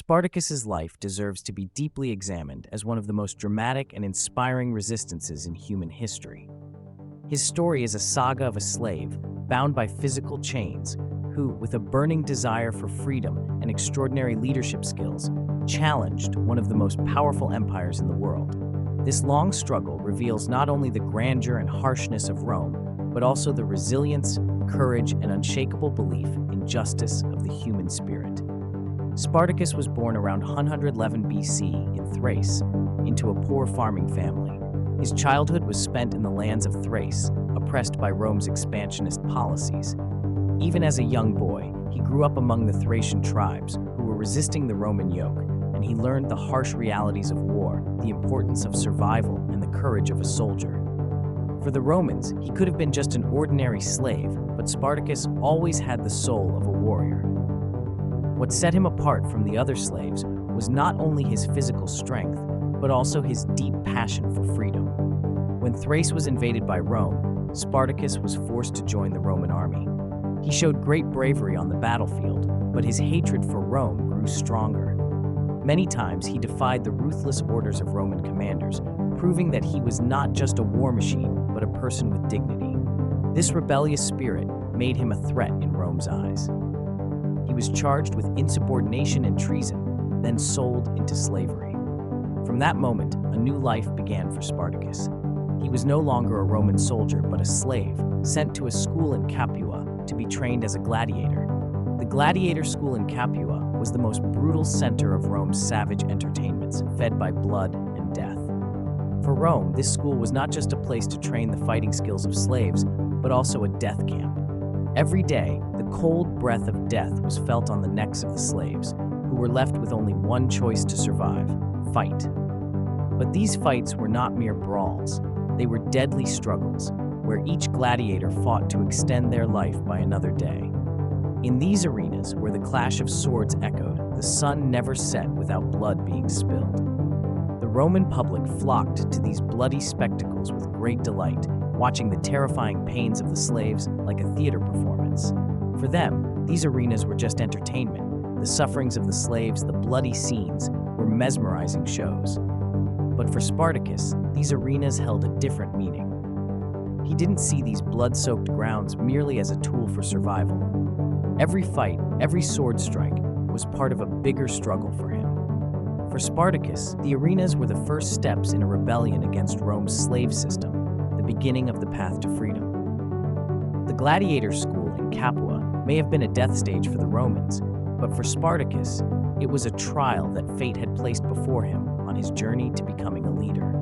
Spartacus's life deserves to be deeply examined as one of the most dramatic and inspiring resistances in human history. His story is a saga of a slave, bound by physical chains, who, with a burning desire for freedom and extraordinary leadership skills, challenged one of the most powerful empires in the world. This long struggle reveals not only the grandeur and harshness of Rome, but also the resilience, courage, and unshakable belief in justice of the human spirit. Spartacus was born around 111 BC in Thrace, into a poor farming family. His childhood was spent in the lands of Thrace, oppressed by Rome's expansionist policies. Even as a young boy, he grew up among the Thracian tribes who were resisting the Roman yoke, and he learned the harsh realities of war, the importance of survival, and the courage of a soldier. For the Romans, he could have been just an ordinary slave, but Spartacus always had the soul of a warrior. What set him apart from the other slaves was not only his physical strength, but also his deep passion for freedom. When Thrace was invaded by Rome, Spartacus was forced to join the Roman army. He showed great bravery on the battlefield, but his hatred for Rome grew stronger. Many times he defied the ruthless orders of Roman commanders, proving that he was not just a war machine, but a person with dignity. This rebellious spirit made him a threat in Rome's eyes. He was charged with insubordination and treason, then sold into slavery. From that moment, a new life began for Spartacus. He was no longer a Roman soldier, but a slave, sent to a school in Capua to be trained as a gladiator. The gladiator school in Capua was the most brutal center of Rome's savage entertainments, fed by blood and death. For Rome, this school was not just a place to train the fighting skills of slaves, but also a death camp. Every day, the cold breath of death was felt on the necks of the slaves, who were left with only one choice to survive: fight. But these fights were not mere brawls. They were deadly struggles, where each gladiator fought to extend their life by another day. In these arenas, where the clash of swords echoed, the sun never set without blood being spilled. The Roman public flocked to these bloody spectacles with great delight, watching the terrifying pains of the slaves like a theater performance. For them, these arenas were just entertainment. The sufferings of the slaves, the bloody scenes, were mesmerizing shows. But for Spartacus, these arenas held a different meaning. He didn't see these blood-soaked grounds merely as a tool for survival. Every fight, every sword strike, was part of a bigger struggle for him. For Spartacus, the arenas were the first steps in a rebellion against Rome's slave system, the beginning of the path to freedom. The gladiator school in Capua may have been a death stage for the Romans, but for Spartacus, it was a trial that fate had placed before him on his journey to becoming a leader.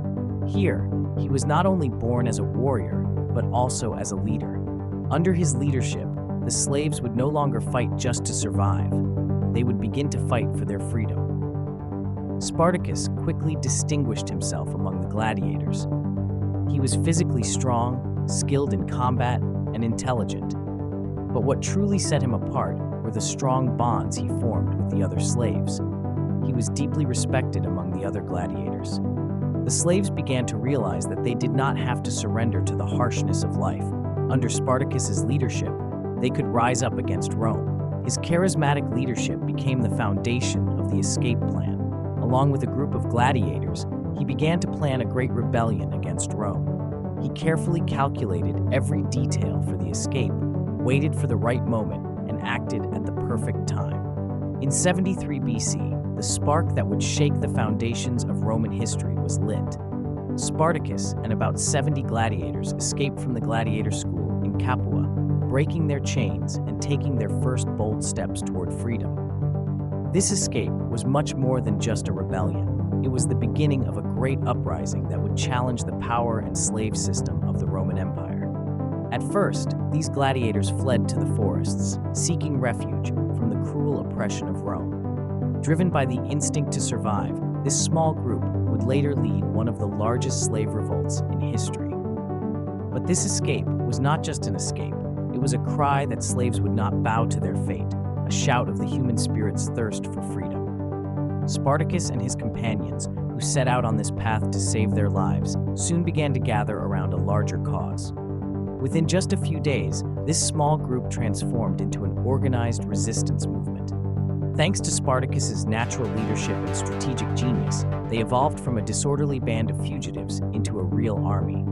Here, he was not only born as a warrior, but also as a leader. Under his leadership, the slaves would no longer fight just to survive. They would begin to fight for their freedom. Spartacus quickly distinguished himself among the gladiators. He was physically strong, skilled in combat, and intelligent. But what truly set him apart were the strong bonds he formed with the other slaves. He was deeply respected among the other gladiators. The slaves began to realize that they did not have to surrender to the harshness of life. Under Spartacus's leadership, they could rise up against Rome. His charismatic leadership became the foundation of the escape plan. Along with a group of gladiators, he began to plan a great rebellion against Rome. He carefully calculated every detail for the escape, waited for the right moment, and acted at the perfect time. In 73 BC, the spark that would shake the foundations of Roman history was lit. Spartacus and about 70 gladiators escaped from the gladiator school in Capua, breaking their chains and taking their first bold steps toward freedom. This escape was much more than just a rebellion. It was the beginning of a great uprising that would challenge the power and slave system of the Roman Empire. At first, these gladiators fled to the forests, seeking refuge from the cruel oppression of Rome. Driven by the instinct to survive, this small group would later lead one of the largest slave revolts in history. But this escape was not just an escape. It was a cry that slaves would not bow to their fate, a shout of the human spirit's thirst for freedom. Spartacus and his companions, who set out on this path to save their lives, soon began to gather around a larger cause. Within just a few days, this small group transformed into an organized resistance movement. Thanks to Spartacus's natural leadership and strategic genius, they evolved from a disorderly band of fugitives into a real army.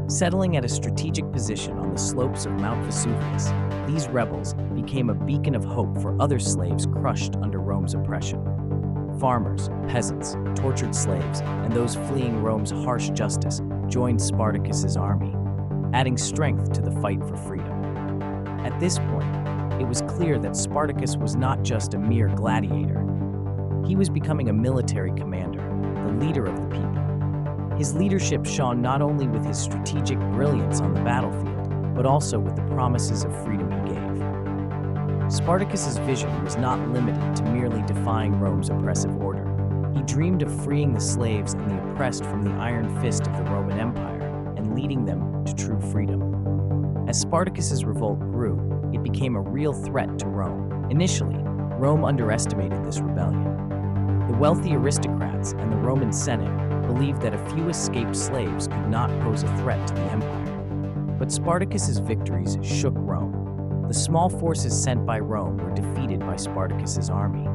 Settling at a strategic position on the slopes of Mount Vesuvius, these rebels became a beacon of hope for other slaves crushed under Rome's oppression. Farmers, peasants, tortured slaves, and those fleeing Rome's harsh justice joined Spartacus's army, adding strength to the fight for freedom. At this point, it was clear that Spartacus was not just a mere gladiator. He was becoming a military commander, the leader of the people. His leadership shone not only with his strategic brilliance on the battlefield, but also with the promises of freedom he gave. Spartacus's vision was not limited to merely defying Rome's oppressive order. He dreamed of freeing the slaves and the oppressed from the iron fist of the Roman Empire and leading them to true freedom. As Spartacus's revolt grew, it became a real threat to Rome. Initially, Rome underestimated this rebellion. The wealthy aristocrats and the Roman Senate believed that a few escaped slaves could not pose a threat to the empire. But Spartacus's victories shook Rome. The small forces sent by Rome were defeated by Spartacus's army.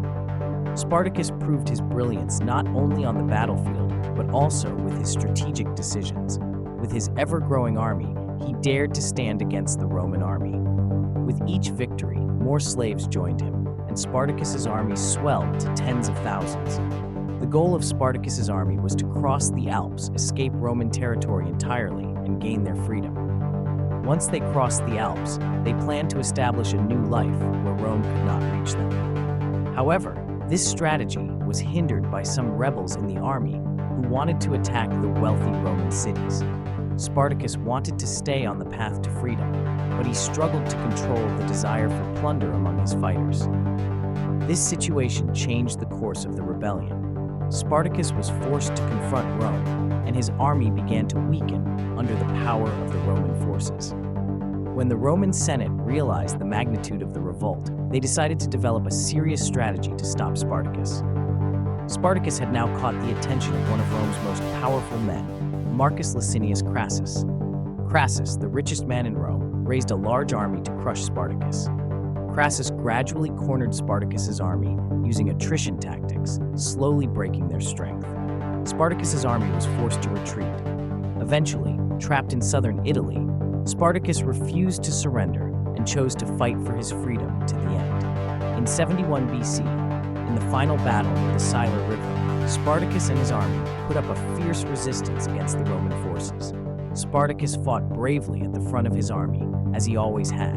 Spartacus proved his brilliance not only on the battlefield, but also with his strategic decisions. With his ever-growing army, he dared to stand against the Roman army. With each victory, more slaves joined him, and Spartacus's army swelled to tens of thousands. The goal of Spartacus's army was to cross the Alps, escape Roman territory entirely, and gain their freedom. Once they crossed the Alps, they planned to establish a new life where Rome could not reach them. However, this strategy was hindered by some rebels in the army who wanted to attack the wealthy Roman cities. Spartacus wanted to stay on the path to freedom, but he struggled to control the desire for plunder among his fighters. This situation changed the course of the rebellion. Spartacus was forced to confront Rome, and his army began to weaken under the power of the Roman forces. When the Roman Senate realized the magnitude of the revolt, they decided to develop a serious strategy to stop Spartacus. Spartacus had now caught the attention of one of Rome's most powerful men, Marcus Licinius Crassus. Crassus, the richest man in Rome, raised a large army to crush Spartacus. Crassus gradually cornered Spartacus's army using attrition tactics, slowly breaking their strength. Spartacus's army was forced to retreat. Eventually, trapped in southern Italy, Spartacus refused to surrender and chose to fight for his freedom to the end. In 71 BC, in the final battle near the Sila River, Spartacus and his army put up a fierce resistance against the Roman forces. Spartacus fought bravely at the front of his army, as he always had.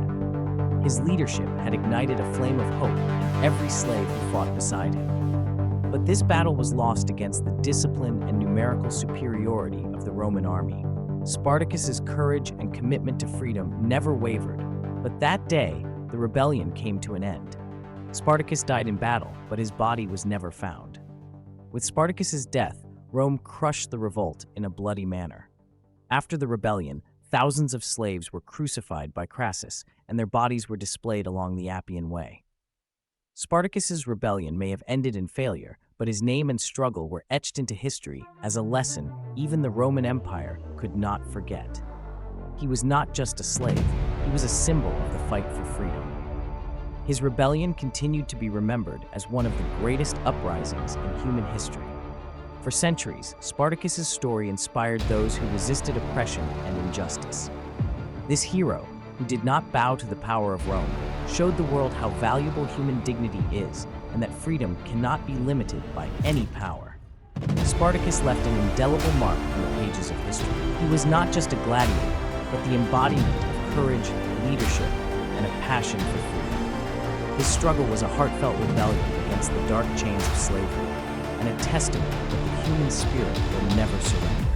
His leadership had ignited a flame of hope in every slave who fought beside him. But this battle was lost against the discipline and numerical superiority of the Roman army. Spartacus's courage and commitment to freedom never wavered, but that day, the rebellion came to an end. Spartacus died in battle, but his body was never found. With Spartacus's death, Rome crushed the revolt in a bloody manner. After the rebellion, thousands of slaves were crucified by Crassus, and their bodies were displayed along the Appian Way. Spartacus's rebellion may have ended in failure, but his name and struggle were etched into history as a lesson even the Roman Empire could not forget. He was not just a slave, he was a symbol of the fight for freedom. His rebellion continued to be remembered as one of the greatest uprisings in human history. For centuries, Spartacus's story inspired those who resisted oppression and injustice. This hero, who did not bow to the power of Rome, showed the world how valuable human dignity is and that freedom cannot be limited by any power. Spartacus left an indelible mark on the pages of history. He was not just a gladiator, but the embodiment of courage, leadership, and a passion for freedom. His struggle was a heartfelt rebellion against the dark chains of slavery, and a testament that the human spirit will never surrender.